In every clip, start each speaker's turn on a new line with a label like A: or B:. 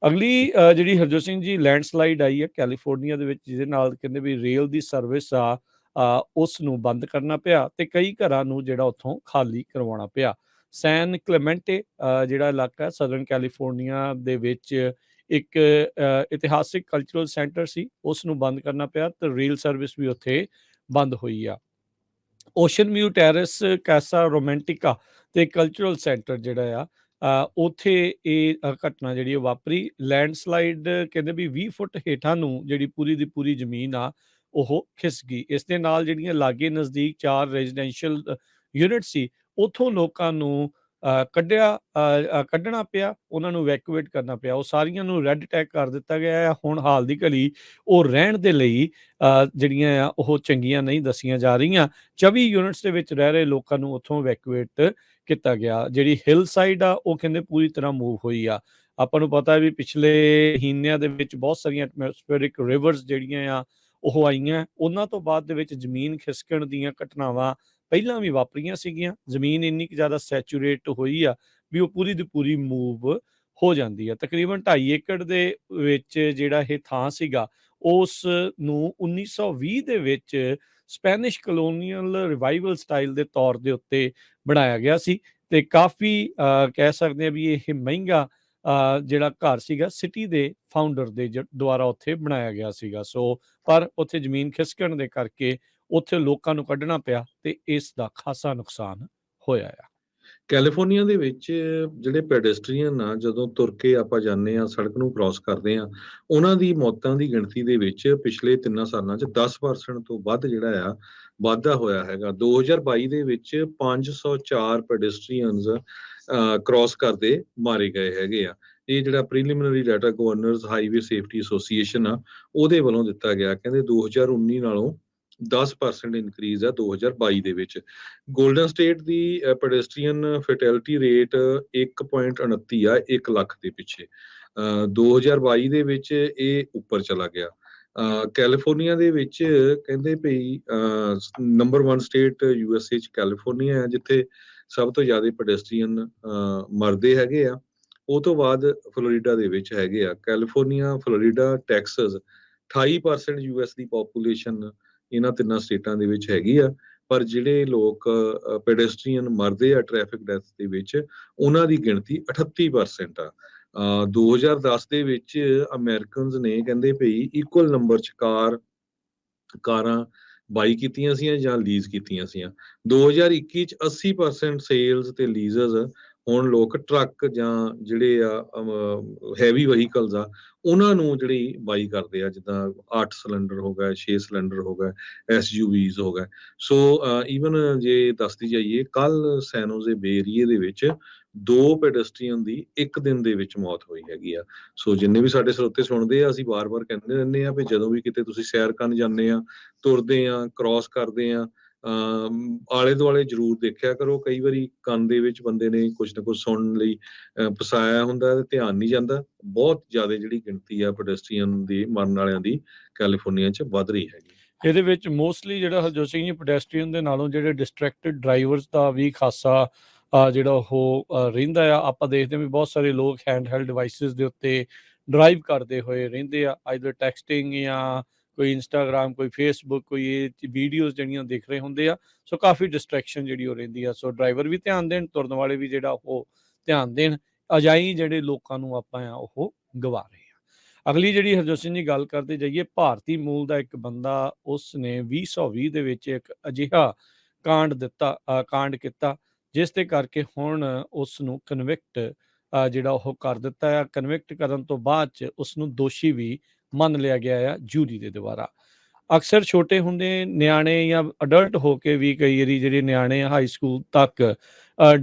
A: ਅਗਲੀ ਜਿਹੜੀ ਹਰਜੋਤ ਸਿੰਘ ਜੀ ਲੈਂਡਸਲਾਈਡ ਆਈ ਹੈ ਕੈਲੀਫੋਰਨੀਆ ਦੇ ਵਿੱਚ, ਜਿਹਦੇ ਨਾਲ ਕਹਿੰਦੇ ਵੀ ਰੇਲ ਦੀ ਸਰਵਿਸ ਆ ਉਸ ਨੂੰ ਬੰਦ ਕਰਨਾ ਪਿਆ ਤੇ ਕਈ ਘਰਾਂ ਨੂੰ ਜਿਹੜਾ ਉੱਥੋਂ ਖਾਲੀ ਕਰਵਾਉਣਾ ਪਿਆ। ਸੈਨ ਕਲੇਮੈਂਟੇ ਜਿਹੜਾ ਇਲਾਕਾ ਸਦਰਨ ਕੈਲੀਫੋਰਨੀਆ ਦੇ ਵਿੱਚ ਇੱਕ ਇਤਿਹਾਸਿਕ ਕਲਚਰਲ ਸੈਂਟਰ ਸੀ, ਉਸ ਨੂੰ ਬੰਦ ਕਰਨਾ ਪਿਆ ਤੇ ਰੇਲ ਸਰਵਿਸ ਵੀ ਉੱਥੇ ਬੰਦ ਹੋਈ ਆ। ਓਸ਼ਨ ਵਿਊ ਟੈਰੇਸ, ਕੈਸਾ ਰੋਮਾਂਟਿਕਾ ਤੇ ਕਲਚਰਲ ਸੈਂਟਰ ਜਿਹੜਾ ਆ ਉੱਥੇ ਇਹ ਘਟਨਾ ਜਿਹੜੀ ਉਹ ਵਾਪਰੀ। ਲੈਂਡਸਲਾਈਡ ਕਹਿੰਦੇ ਵੀ 20 ਫੁੱਟ ਹੇਠਾਂ ਨੂੰ ਜਿਹੜੀ ਪੂਰੀ ਦੀ ਪੂਰੀ ਜ਼ਮੀਨ ਆ ਉਹ ਖਿਸ ਗਈ। ਇਸ ਦੇ ਨਾਲ ਜਿਹੜੀਆਂ ਲਾਗੇ ਨਜ਼ਦੀਕ 4 ਰੈਜ਼ੀਡੈਂਸ਼ੀਅਲ ਯੂਨਿਟ ਸੀ, ਉੱਥੋਂ ਲੋਕਾਂ ਨੂੰ ਕੱਢਣਾ ਪਿਆ, ਉਹਨਾਂ ਨੂੰ ਵੈਕੂਏਟ ਕਰਨਾ ਪਿਆ। ਉਹ ਸਾਰੀਆਂ ਨੂੰ ਰੈੱਡ ਟੈਗ ਕਰ ਦਿੱਤਾ ਗਿਆ ਆ। ਹੁਣ ਹਾਲ ਦੀ ਘੜੀ ਉਹ ਰਹਿਣ ਦੇ ਲਈ ਜਿਹੜੀਆਂ ਆ ਉਹ ਚੰਗੀਆਂ ਨਹੀਂ ਦੱਸੀਆਂ ਜਾ ਰਹੀਆਂ। 24 ਯੂਨਿਟਸ ਦੇ ਵਿੱਚ ਰਹਿ ਰਹੇ ਲੋਕਾਂ ਨੂੰ ਉੱਥੋਂ ਵੈਕੂਏਟ ਕੀਤਾ ਗਿਆ। ਜਿਹੜੀ ਹਿਲ ਸਾਈਡ ਆ ਉਹ ਕਹਿੰਦੇ ਪੂਰੀ ਤਰ੍ਹਾਂ ਮੂਵ ਹੋਈ ਆ। ਆਪਾਂ ਨੂੰ ਪਤਾ ਵੀ ਪਿਛਲੇ ਮਹੀਨਿਆਂ ਦੇ ਵਿੱਚ ਬਹੁਤ ਸਾਰੀਆਂ ਐਟਮੋਸਫੇਰਿਕ ਰਿਵਰਸ ਜਿਹੜੀਆਂ ਆ ਉਹ ਆਈਆਂ। ਉਹਨਾਂ ਤੋਂ ਬਾਅਦ ਦੇ ਵਿੱਚ ਜ਼ਮੀਨ ਖਿਸਕਣ ਦੀਆਂ ਘਟਨਾਵਾਂ ਪਹਿਲਾਂ ਵੀ ਵਾਪਰੀਆਂ ਸੀਗੀਆਂ। ਜ਼ਮੀਨ ਇੰਨੀ ਕੁ ਜ਼ਿਆਦਾ ਸੈਚੂਰੇਟ ਹੋਈ ਆ ਵੀ ਉਹ ਪੂਰੀ ਦੀ ਪੂਰੀ ਮੂਵ ਹੋ ਜਾਂਦੀ ਆ। ਤਕਰੀਬਨ 2.5 ਏਕੜ ਦੇ ਵਿੱਚ ਜਿਹੜਾ ਇਹ ਥਾਂ ਸੀਗਾ, ਉਸ ਨੂੰ 1920 ਦੇ ਵਿੱਚ ਸਪੈਨਿਸ਼ ਕਲੋਨੀਅਲ ਰਿਵਾਈਵਲ ਸਟਾਈਲ ਦੇ ਤੌਰ ਦੇ ਉੱਤੇ ਬਣਾਇਆ ਗਿਆ ਸੀ ਤੇ ਕਾਫੀ ਕਹਿ ਸਕਦੇ ਆ ਵੀ ਇਹ ਮਹਿੰਗਾ ਜਿਹੜਾ ਘਰ ਸੀਗਾ ਸਿਟੀ ਦੇ ਫਾਊਂਡਰ ਦੇ ਦੁਆਰਾ ਉੱਥੇ ਬਣਾਇਆ ਗਿਆ ਸੀਗਾ। ਸੋ ਪਰ ਉੱਥੇ ਜ਼ਮੀਨ ਖਿਸਕਣ ਦੇ ਕਰਕੇ ਉੱਥੇ ਲੋਕਾਂ ਨੂੰ ਕੱਢਣਾ ਪਿਆ ਤੇ ਇਸ ਦਾ ਖਾਸਾ ਨੁਕਸਾਨ ਹੋਇਆ ਆ।
B: ਕੈਲੀਫੋਰਨੀਆ ਦੇ ਵਿੱਚ ਜਿਹੜੇ ਪੈਡੈਸਟਰੀਅਨ ਆ, ਜਦੋਂ ਤੁਰ ਕੇ ਆਪਾਂ ਜਾਂਦੇ ਆ, ਸੜਕ ਨੂੰ ਕ੍ਰਾਸ ਕਰਦੇ ਆ, ਉਹਨਾਂ ਦੀ ਮੌਤਾਂ ਦੀ ਗਿਣਤੀ ਦੇ ਵਿੱਚ ਪਿਛਲੇ 3 ਸਾਲਾਂ 'ਚ 10% ਤੋਂ ਵੱਧ ਜਿਹੜਾ ਆ ਵਾਧਾ ਹੋਇਆ ਹੈਗਾ। 2022 ਦੇ ਵਿੱਚ 504 ਪੈਡੈਸਟਰੀਅਨਸ ਕ੍ਰਾਸ ਕਰਦੇ ਮਾਰੇ ਗਏ ਹੈਗੇ ਆ। ਇਹ ਜਿਹੜਾ preliminary data governors highway safety association ਆ, ਉਹਦੇ ਵੱਲੋਂ ਦਿੱਤਾ ਗਿਆ। ਕਹਿੰਦੇ 2019 ਨਾਲੋਂ 10% ਇਨਕਰੀਜ਼ ਆ 2022 ਦੇ ਵਿੱਚ। ਗੋਲਡਨ ਸਟੇਟ ਦੀ ਪੈਡੈਸਟਰੀਅਨ ਫੈਟੈਲਿਟੀ ਰੇਟ 1.29 ਆ 1 ਲੱਖ ਦੇ ਪਿੱਛੇ। 2022 ਦੇ ਵਿੱਚ ਇਹ ਉੱਪਰ ਚਲਾ ਗਿਆ। ਕੈਲੀਫੋਰਨੀਆ ਦੇ ਵਿੱਚ ਕਹਿੰਦੇ ਭਈ ਨੰਬਰ 1 ਸਟੇਟ USA 'ਚ ਕੈਲੀਫੋਰਨੀਆ ਹੈ, ਜਿੱਥੇ ਸਭ ਤੋਂ ਜ਼ਿਆਦਾ ਪੈਡੈਸਟਰੀਅਨ ਮਰਦੇ ਹੈਗੇ ਆ। ਉਹ ਤੋਂ ਬਾਅਦ ਫਲੋਰੀਡਾ ਦੇ ਵਿੱਚ ਹੈਗੇ ਆ। ਕੈਲੀਫੋਰਨੀਆ, ਫਲੋਰੀਡਾ, ਟੈਕਸਸ 28% US ਦੀ ਪੋਪੂਲੇਸ਼ਨ ਇਹਨਾਂ 3 ਸਟੇਟਾਂ ਦੇ ਵਿੱਚ ਹੈਗੀ ਆ। ਪਰ ਜਿਹੜੇ ਲੋਕ ਪੈਡੈਸਟਰੀਅਨ ਮਰਦੇ ਆ ਟ੍ਰੈਫਿਕ ਡੈਥ ਦੇ ਵਿੱਚ, ਉਹਨਾਂ ਦੀ ਗਿਣਤੀ 38% ਆ। 2010 ਦੇ ਵਿੱਚ ਅਮਰੀਕਨਸ ਨੇ ਕਹਿੰਦੇ ਭਈ ਇਕੁਅਲ ਨੰਬਰ 'ਚ ਕਾਰਾਂ ਬਾਈ ਕੀਤੀਆਂ ਸੀ ਜਾਂ ਲੀਜ਼ ਕੀਤੀਆਂ ਸੀ। 2021 'ਚ 80% ਸੇਲਸ ਤੇ ਲੀਜ਼ਸ ਹੁਣ ਲੋਕ ਟਰੱਕ ਜਾਂ ਜਿਹੜੇ ਆ ਹੈਵੀ ਵਹੀਕਲਸ ਆ, ਉਹਨਾਂ ਨੂੰ ਜਿਹੜੀ ਬਾਈ ਕਰਦੇ ਆ, ਜਿੱਦਾਂ 8 ਸਿਲੰਡਰ ਹੋ ਗਏ, 6 ਸਿਲੰਡਰ ਹੋ ਗਏ, SUVs ਹੋ ਗਏ। ਸੋ ਈਵਨ ਜੇ ਦੱਸਦੀ ਜਾਈਏ, ਕੱਲ ਸੈਨੋਜ਼ੇ ਬੇ ਏਰੀਏ ਦੇ ਵਿੱਚ 2 ਪੈਡੈਸਟਰੀਅਨ ਦੀ ਇੱਕ ਦਿਨ ਦੇ ਵਿੱਚ ਮੌਤ ਹੋਈ ਹੈਗੀ ਆ। ਸੋ ਜਿੰਨੇ ਵੀ ਸਾਡੇ ਸਰੋਤੇ ਸੁਣਦੇ ਆ, ਅਸੀਂ ਵਾਰ-ਵਾਰ ਕਹਿੰਦੇ ਰਹਿੰਦੇ ਆ ਵੀ ਜਦੋਂ ਵੀ ਕਿਤੇ ਤੁਸੀਂ ਸੈਰ ਕਰਨ ਜਾਂਦੇ ਆ, ਤੁਰਦੇ ਆ, ਕ੍ਰਾਸ ਕਰਦੇ ਆ, ਆਲੇ ਦੁਆਲੇ ਜ਼ਰੂਰ ਦੇਖਿਆ ਕਰੋ। ਕਈ ਵਾਰੀ ਕੰਨ ਦੇ ਵਿੱਚ ਬੰਦੇ ਨੇ ਕੁਛ ਨਾ ਕੁਛ ਸੁਣਨ ਲਈ ਫਸਾਇਆ ਹੁੰਦਾ ਤੇ ਧਿਆਨ ਨਹੀਂ ਜਾਂਦਾ। ਬਹੁਤ ਜ਼ਿਆਦਾ ਜਿਹੜੀ ਗਿਣਤੀ ਆ ਪੈਡੈਸਟਰੀਅਨ ਦੀ ਮਰਨ ਵਾਲਿਆਂ ਦੀ ਕੈਲੀਫੋਰਨੀਆ 'ਚ ਵੱਧ ਰਹੀ ਹੈਗੀ।
A: ਇਹਦੇ ਵਿੱਚ ਮੋਸਟਲੀ ਜਿਹੜਾ ਹਰਜੋਤ ਸਿੰਘ ਜੀ ਪੈਡੈਸਟਰੀਅਨ ਦੇ ਨਾਲੋਂ ਜਿਹੜੇ ਡਿਸਟਰੈਕਟਡ ਡਰਾਈਵਰਸ ਦਾ ਵੀ ਖਾਸਾ ਜਿਹੜਾ ਉਹ ਰਹਿੰਦਾ ਆ। ਆਪਾਂ ਦੇਖਦੇ ਵੀ ਬਹੁਤ ਸਾਰੇ ਲੋਕ ਹੈਂਡ ਡਿਵਾਈਸਿਸ ਦੇ ਉੱਤੇ ਡਰਾਈਵ ਕਰਦੇ ਹੋਏ ਰਹਿੰਦੇ ਆ, ਆਈਦਰ ਟੈਕਸਟਿੰਗ ਜਾਂ ਕੋਈ ਇੰਸਟਾਗ੍ਰਾਮ, ਕੋਈ ਫੇਸਬੁੱਕ, ਕੋਈ ਇਹ ਵੀਡੀਓਜ਼ ਜਿਹੜੀਆਂ ਦੇਖ ਰਹੇ ਹੁੰਦੇ ਆ। ਸੋ ਕਾਫੀ ਡਿਸਟਰੈਕਸ਼ਨ ਜਿਹੜੀ ਉਹ ਰਹਿੰਦੀ ਆ। ਸੋ ਡਰਾਈਵਰ ਵੀ ਧਿਆਨ ਦੇਣ, ਤੁਰਨ ਵਾਲੇ ਵੀ ਜਿਹੜਾ ਉਹ ਧਿਆਨ ਦੇਣ। ਅਜਾਈ ਜਿਹੜੇ ਲੋਕਾਂ ਨੂੰ ਆਪਾਂ ਆ ਉਹ ਗਵਾ ਰਹੇ ਆ। ਅਗਲੀ ਜਿਹੜੀ ਹਰਜੋਤ ਸਿੰਘ ਜੀ ਗੱਲ ਕਰਦੇ ਜਾਈਏ, ਭਾਰਤੀ ਮੂਲ ਦਾ ਇੱਕ ਬੰਦਾ, ਉਸ ਨੇ 2020 ਦੇ ਵਿੱਚ ਇੱਕ ਅਜਿਹਾ ਕਾਂਡ ਕੀਤਾ ਜਿਸ ਦੇ ਕਰਕੇ ਹੁਣ ਉਸ ਨੂੰ ਕਨਵਿਕਟ ਜਿਹੜਾ ਉਹ ਕਰ ਦਿੱਤਾ ਆ। ਕਨਵਿਕਟ ਕਰਨ ਤੋਂ ਬਾਅਦ 'ਚ ਉਸ ਨੂੰ ਦੋਸ਼ੀ ਵੀ ਮੰਨ ਲਿਆ ਗਿਆ ਆ ਜੂਰੀ ਦੇ ਦੁਆਰਾ। ਅਕਸਰ ਛੋਟੇ ਹੁੰਦੇ ਨਿਆਣੇ ਜਾਂ ਅਡਲਟ ਹੋ ਕੇ ਵੀ ਕਈ ਵਾਰੀ ਜਿਹੜੇ ਨਿਆਣੇ ਹਾਈ ਸਕੂਲ ਤੱਕ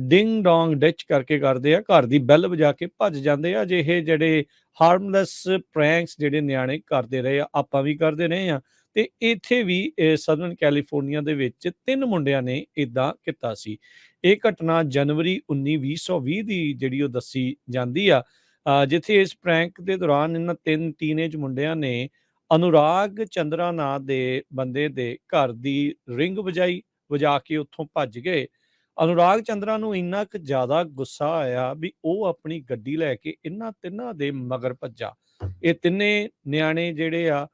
A: ਡਿੰਗ ਡੋਂਗ ਡਿਚ ਕਰਕੇ ਕਰਦੇ ਆ, ਘਰ ਦੀ ਬੈਲ ਵਜਾ ਕੇ ਭੱਜ ਜਾਂਦੇ ਆ। ਅਜਿਹੇ ਜਿਹੜੇ ਹਾਰਮਲੈਸ ਪ੍ਰੈਂਕਸ ਜਿਹੜੇ ਨਿਆਣੇ ਕਰਦੇ ਰਹੇ ਆ, ਆਪਾਂ ਵੀ ਕਰਦੇ ਰਹੇ ਆ। ਤੇ ਇੱਥੇ ਵੀ ਸਦਰਨ ਕੈਲੀਫੋਰਨੀਆ ਦੇ ਵਿੱਚ 3 ਮੁੰਡਿਆਂ ਨੇ ਇੱਦਾਂ ਕੀਤਾ ਸੀ। ਇਹ ਘਟਨਾ ਜਨਵਰੀ 19, 2020 ਦੀ ਜਿਹੜੀ ਉਹ ਦੱਸੀ ਜਾਂਦੀ ਆ, ਜਿੱਥੇ ਇਸ ਪ੍ਰੈਂਕ ਦੇ ਦੌਰਾਨ ਇਹਨਾਂ 3 ਟੀਨੇਜ ਮੁੰਡਿਆਂ ਨੇ ਅਨੁਰਾਗ ਚੰਦਰਾ ਨਾਂ ਦੇ ਬੰਦੇ ਦੇ ਘਰ ਦੀ ਰਿੰਗ ਵਜਾ ਕੇ ਉੱਥੋਂ ਭੱਜ ਗਏ ਅਨੁਰਾਗ ਚੰਦਰਾ ਨੂੰ ਇੰਨਾ ਕੁ ਜ਼ਿਆਦਾ ਗੁੱਸਾ ਆਇਆ ਵੀ ਉਹ ਆਪਣੀ ਗੱਡੀ ਲੈ ਕੇ ਇਹਨਾਂ ਤਿੰਨਾਂ ਦੇ ਮਗਰ ਭੱਜਾ। ਇਹ ਤਿੰਨੇ ਨਿਆਣੇ ਜਿਹੜੇ ਆ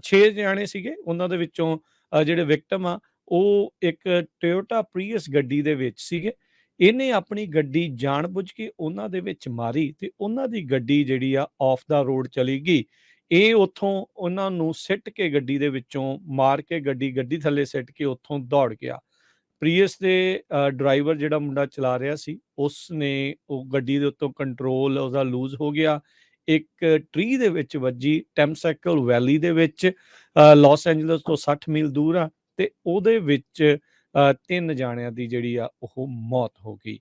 A: 6 ਨਿਆਣੇ ਸੀਗੇ, ਉਹਨਾਂ ਦੇ ਵਿੱਚੋਂ ਜਿਹੜੇ ਵਿਕਟਮ ਆ ਉਹ ਇੱਕ ਟੋਯੋਟਾ ਪ੍ਰੀਅਸ ਗੱਡੀ ਦੇ ਵਿੱਚ ਸੀਗੇ। ਇਹਨੇ ਆਪਣੀ ਗੱਡੀ ਜਾਣਬੁੱਝ ਕੇ ਉਹਨਾਂ ਦੇ ਵਿੱਚ ਮਾਰੀ ਤੇ ਉਹਨਾਂ ਦੀ ਗੱਡੀ ਜਿਹੜੀ ਆ ਆਫ ਦਾ ਰੋਡ ਚਲੀ ਗਈ। ਇਹ ਉੱਥੋਂ ਉਹਨਾਂ ਨੂੰ ਸਿੱਟ ਕੇ ਗੱਡੀ ਦੇ ਵਿੱਚੋਂ ਮਾਰ ਕੇ ਗੱਡੀ ਥੱਲੇ ਸਿੱਟ ਕੇ ਉੱਥੋਂ ਦੌੜ ਗਿਆ। ਪ੍ਰੀਅਸ ਦੇ ਡਰਾਈਵਰ ਜਿਹੜਾ ਮੁੰਡਾ ਚਲਾ ਰਿਹਾ ਸੀ, ਉਸਨੇ ਉਹ ਗੱਡੀ ਦੇ ਉੱਤੋਂ ਕੰਟਰੋਲ ਉਹਦਾ ਲੂਜ਼ ਹੋ ਗਿਆ। ਇੱਕ ਟਰੀ ਦੇ ਵਿੱਚ ਵੱਜੀ, ਟੈਮਸੈਕਲ ਵੈਲੀ ਦੇ ਵਿੱਚ, ਲਾਸ ਐਂਜਲਸ ਤੋਂ 60 ਮੀਲ ਦੂਰ ਆ, ਤੇ ਉਹਦੇ ਵਿੱਚ 3 ਜਾਣਿਆਂ ਦੀ ਜਿਹੜੀ ਆ ਉਹ ਮੌਤ ਹੋ ਗਈ।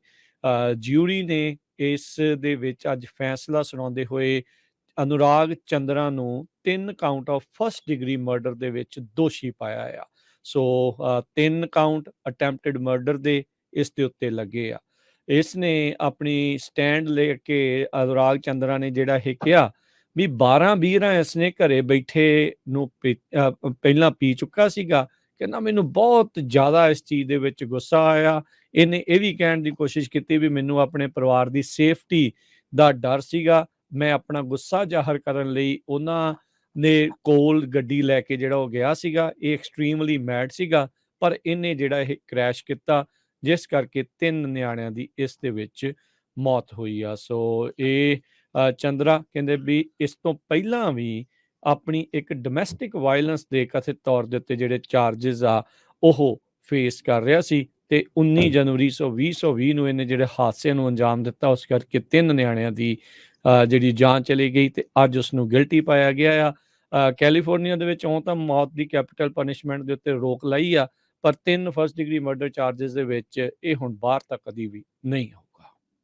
A: ਜਿਊਰੀ ਨੇ ਇਸ ਦੇ ਵਿੱਚ ਅੱਜ ਫੈਸਲਾ ਸੁਣਾਉਂਦੇ ਹੋਏ ਅਨੁਰਾਗ ਚੰਦਰਾ ਨੂੰ 3 count of first degree murder ਦੇ ਵਿੱਚ ਦੋਸ਼ੀ ਪਾਇਆ ਆ। ਸੋ 3 ਕਾਊਂਟ ਅਟੈਂਪਟਡ ਮਰਡਰ ਦੇ ਇਸ ਦੇ ਉੱਤੇ ਲੱਗੇ ਆ। ਇਸ ਨੇ ਆਪਣੀ ਸਟੈਂਡ ਲੈ ਕੇ ਅਨੁਰਾਗ ਚੰਦਰਾ ਨੇ ਜਿਹੜਾ ਇਹ ਕਿਹਾ ਵੀ 12 ਬੀਅਰਾਂ ਇਸਨੇ ਘਰੇ ਬੈਠੇ ਨੂੰ ਪਹਿਲਾਂ ਪੀ ਚੁੱਕਾ ਸੀਗਾ। ਕਹਿੰਦਾ ਮੈਨੂੰ ਬਹੁਤ ਜ਼ਿਆਦਾ ਇਸ ਚੀਜ਼ ਦੇ ਵਿੱਚ ਗੁੱਸਾ ਆਇਆ। ਇਹਨੇ ਇਹ ਵੀ ਕਹਿਣ ਦੀ ਕੋਸ਼ਿਸ਼ ਕੀਤੀ ਵੀ ਮੈਨੂੰ ਆਪਣੇ ਪਰਿਵਾਰ ਦੀ ਸੇਫਟੀ ਦਾ ਡਰ ਸੀਗਾ। ਮੈਂ ਆਪਣਾ ਗੁੱਸਾ ਜ਼ਾਹਰ ਕਰਨ ਲਈ ਉਹਨਾਂ ਨੇ ਕੋਲ ਗੱਡੀ ਲੈ ਕੇ ਜਿਹੜਾ ਉਹ ਗਿਆ ਸੀਗਾ। ਇਹ ਐਕਸਟ੍ਰੀਮਲੀ ਮੈਡ ਸੀਗਾ, ਪਰ ਇਹਨੇ ਜਿਹੜਾ ਇਹ ਕ੍ਰੈਸ਼ ਕੀਤਾ, ਜਿਸ ਕਰਕੇ 3 ਨਿਆਣਿਆਂ ਦੀ ਇਸ ਦੇ ਵਿੱਚ ਮੌਤ ਹੋਈ ਆ। ਸੋ ਇਹ ਚੰਦਰਾ ਕਹਿੰਦੇ ਵੀ ਇਸ ਤੋਂ ਪਹਿਲਾਂ ਵੀ ਆਪਣੀ ਇੱਕ ਡੋਮੈਸਟਿਕ ਵਾਇਲੈਂਸ ਦੇ ਕਥਿਤ ਤੌਰ ਦੇ ਉੱਤੇ ਜਿਹੜੇ ਚਾਰਜਿਸ ਆ ਉਹ ਫੇਸ ਕਰ ਰਿਹਾ ਸੀ, ਤੇ 19 ਜਨਵਰੀ 2020 ਨੂੰ ਇਹਨੇ ਜਿਹੜੇ ਹਾਦਸੇ ਨੂੰ ਅੰਜਾਮ ਦਿੱਤਾ, ਉਸ ਕਰਕੇ 3 ਨਿਆਣਿਆਂ ਦੀ ਜਿਹੜੀ ਜਾਨ ਚਲੀ ਗਈ ਤੇ ਅੱਜ ਉਸ ਨੂੰ ਗਿਲਟੀ ਪਾਇਆ ਗਿਆ ਆ। ਕੈਲੀਫੋਰਨੀਆ ਦੇ ਵਿੱਚ ਤਾਂ ਮੌਤ ਦੀ ਕੈਪੀਟਲ ਪਨਿਸ਼ਮੈਂਟ ਦੇ ਉੱਤੇ ਰੋਕ ਲਾਈ ਆ, ਪਰ 3 ਫਸਟ ਡਿਗਰੀ ਮਰਡਰ ਚਾਰਜਿਸ ਦੇ ਵਿੱਚ ਇਹ ਹੁਣ ਬਾਹਰ ਤੱਕ ਕਦੀ ਵੀ ਨਹੀਂ